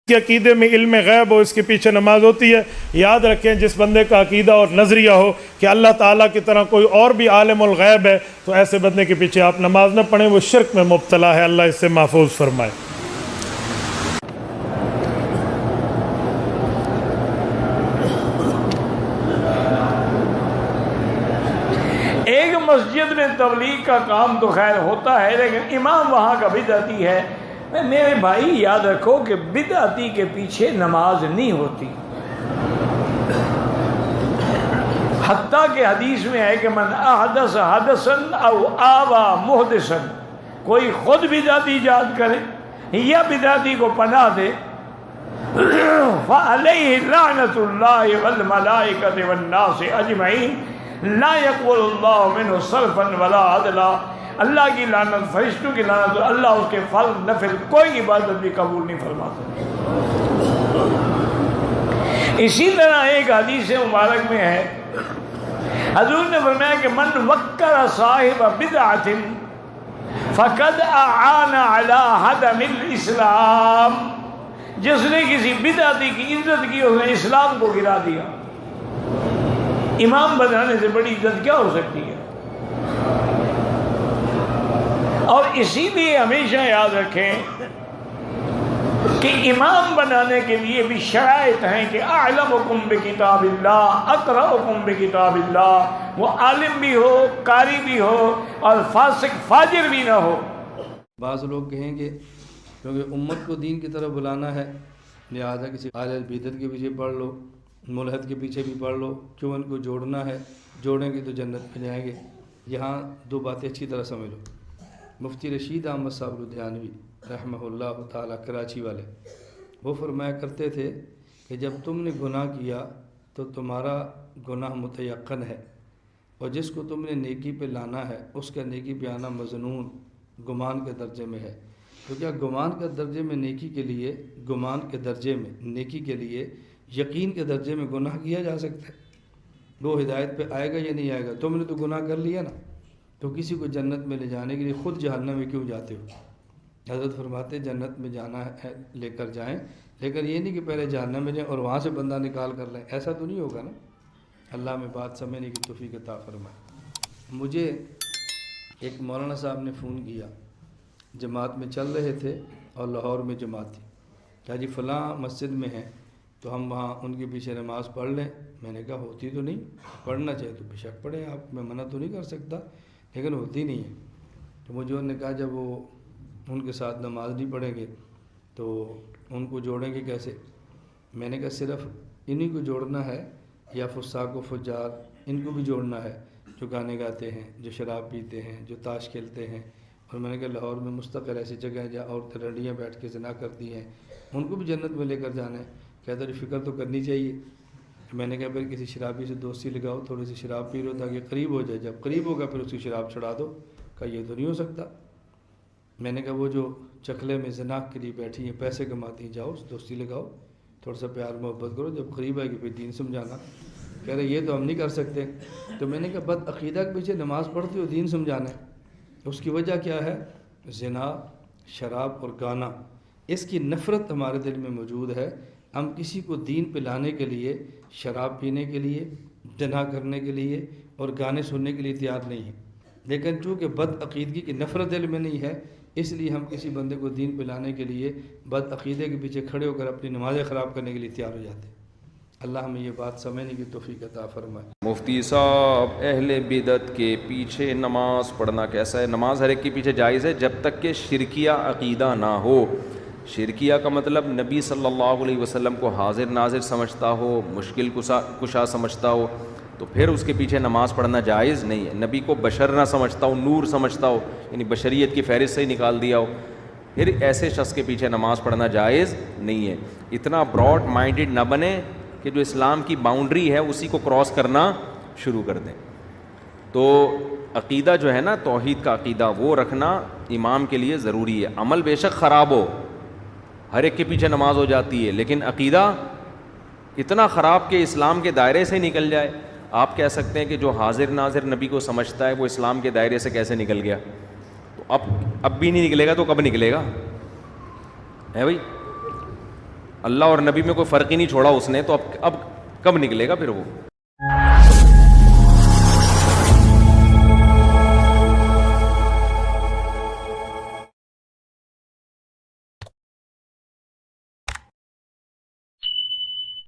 کہ عقیدے میں علم غیب ہو، اس کے پیچھے نماز ہوتی ہے۔ یاد رکھیں جس بندے کا عقیدہ اور نظریہ ہو کہ اللہ تعالیٰ کی طرح کوئی اور بھی عالم الغیب ہے، تو ایسے بندے کے پیچھے آپ نماز نہ پڑھیں، وہ شرک میں مبتلا ہے، اللہ اس سے محفوظ فرمائے۔ ایک مسجد میں تبلیغ کا کام تو خیر ہوتا ہے، لیکن امام وہاں کا بدعتی ہے۔ میرے بھائی یاد رکھو کہ بدعتی کے پیچھے نماز نہیں ہوتی، حتیٰ کہ حدیث میں ہے کہ من احدث حدثا او آوى محدثا، کوئی خود بدعتی ایجاد کرے یا بدعتی کو پناہ دے، فعلیہ لعنۃ اللہ والملائکۃ والناس اجمعین لا يقبل اللہ منہ صرفا ولا عدلا، اللہ کی لعنت، فرشتوں کی لعنت، اللہ اس کے فرض نفل کوئی عبادت بھی قبول نہیں فرماتا۔ اسی طرح ایک حدیث مبارک میں ہے، حضور نے فرمایا کہ من وقر صاحب بدعۃ فقد اعان علی ہدم الاسلام، جس نے کسی بدعتی کی عزت کی اس نے اسلام کو گرا دیا۔ امام بنانے سے بڑی عزت کیا ہو سکتی ہے؟ اور اسی لیے ہمیشہ یاد رکھیں کہ امام بنانے کے لیے بھی شرائط ہیں کہ اعلمکم بکتاب اللہ اقرأکم بکتاب اللہ، وہ عالم بھی ہو، قاری بھی ہو، اور فاسق فاجر بھی نہ ہو۔ بعض لوگ کہیں گے کیونکہ امت کو دین کی طرف بلانا ہے لہذا کسی اہل بدعت کے پیچھے پڑھ لو، ملحد کے پیچھے بھی پڑھ لو، کیوں ان کو جوڑنا ہے، جوڑیں گے تو جنت میں جائیں گے۔ یہاں دو باتیں اچھی طرح سمجھ لو۔ مفتی رشید احمد صاحب لدھیانوی رحمہ اللہ تعالیٰ کراچی والے، وہ فرمایا کرتے تھے کہ جب تم نے گناہ کیا تو تمہارا گناہ متیقن ہے، اور جس کو تم نے نیکی پہ لانا ہے اس کا نیکی پہ آنا مظنون، گمان کے درجے میں ہے۔ تو کیا گمان کے درجے میں نیکی کے لیے، گمان کے درجے میں نیکی کے لیے یقین کے درجے میں گناہ کیا جا سکتا ہے؟ وہ ہدایت پہ آئے گا یا نہیں آئے گا؟ تم نے تو گناہ کر لیا نا، تو کسی کو جنت میں لے جانے کے لیے خود جہنم میں کیوں جاتے ہو؟ حضرت فرماتے جنت میں جانا ہے لے کر جائیں، لیکن یہ نہیں کہ پہلے جہنم میں جائیں اور وہاں سے بندہ نکال کر لیں، ایسا تو نہیں ہوگا نا۔ اللہ میں بات سمجھنے کی توفیق عطا فرمائے۔ مجھے ایک مولانا صاحب نے فون کیا، جماعت میں چل رہے تھے اور لاہور میں جماعت تھی، کہا جی فلاں مسجد میں ہیں تو ہم وہاں ان کے پیچھے نماز پڑھ لیں۔ میں نے کہا ہوتی تو نہیں، پڑھنا چاہیے تو بے شک پڑھیں آپ، میں منع تو نہیں کر سکتا، لیکن ہوتی نہیں ہے۔ تو مجھے انہوں نے کہا جب وہ ان کے ساتھ نماز نہیں پڑھیں گے تو ان کو جوڑیں گے کیسے؟ میں نے کہا صرف انہی کو جوڑنا ہے یا فساق و فجار ان کو بھی جوڑنا ہے، جو گانے گاتے ہیں، جو شراب پیتے ہیں، جو تاش کھیلتے ہیں۔ اور میں نے کہا لاہور میں مستقل ایسی جگہ ہے جہاں عورتیں رنڈیاں بیٹھ کے زنا کرتی ہیں، ان کو بھی جنت میں لے کر جانا ہے۔ کہتا ہے فکر تو کرنی چاہیے۔ میں نے کہا پھر کسی شرابی سے دوستی لگاؤ، تھوڑی سی شراب پی لو تاکہ قریب ہو جائے، جب قریب ہوگا پھر اس کی شراب چھڑا دو۔ کہا یہ تو نہیں ہو سکتا۔ میں نے کہا وہ جو چکلے میں زنا کے لیے بیٹھی ہیں، پیسے کماتی ہیں، جاؤ دوستی لگاؤ، تھوڑا سا پیار محبت کرو، جب قریب آئے گی پھر دین سمجھانا۔ کہہ رہے یہ تو ہم نہیں کر سکتے۔ تو میں نے کہا بد عقیدہ کے پیچھے نماز پڑھتی ہو، دین سمجھانا ہے، اس کی وجہ کیا ہے؟ زنا، شراب اور گانا، اس کی نفرت ہمارے دل میں موجود ہے۔ ہم کسی کو دین پہ لانے کے لیے، شراب پینے کے لیے، زنا کرنے کے لیے اور گانے سننے کے لیے تیار نہیں ہیں، لیکن چونکہ بد عقیدگی کی نفرت دل میں نہیں ہے، اس لیے ہم کسی بندے کو دین پہ لانے کے لیے بد عقیدے کے پیچھے کھڑے ہو کر اپنی نمازیں خراب کرنے کے لیے تیار ہو جاتے ہیں۔ اللہ ہمیں یہ بات سمجھنے کی توفیق عطا فرمائے۔ مفتی صاحب، اہل بدعت کے پیچھے نماز پڑھنا کیسا ہے؟ نماز ہر ایک کے پیچھے جائز ہے جب تک کہ شرکیہ عقیدہ نہ ہو۔ شرکیہ کا مطلب نبی صلی اللہ علیہ وسلم کو حاضر ناظر سمجھتا ہو، مشکل کشا سمجھتا ہو، تو پھر اس کے پیچھے نماز پڑھنا جائز نہیں ہے۔ نبی کو بشر نہ سمجھتا ہو، نور سمجھتا ہو، یعنی بشریت کی فہرست سے ہی نکال دیا ہو، پھر ایسے شخص کے پیچھے نماز پڑھنا جائز نہیں ہے۔ اتنا براڈ مائنڈڈ نہ بنے کہ جو اسلام کی باؤنڈری ہے اسی کو کراس کرنا شروع کر دیں۔ تو عقیدہ جو ہے نا، توحید کا عقیدہ، وہ رکھنا امام کے لیے ضروری ہے۔ عمل بے شک خراب ہو، ہر ایک کے پیچھے نماز ہو جاتی ہے، لیکن عقیدہ اتنا خراب کہ اسلام کے دائرے سے نکل جائے۔ آپ کہہ سکتے ہیں کہ جو حاضر ناظر نبی کو سمجھتا ہے وہ اسلام کے دائرے سے کیسے نکل گیا؟ تو اب بھی نہیں نکلے گا تو کب نکلے گا؟ ہے بھائی؟ اللہ اور نبی میں کوئی فرق ہی نہیں چھوڑا اس نے, تو اب کب نکلے گا پھر وہ.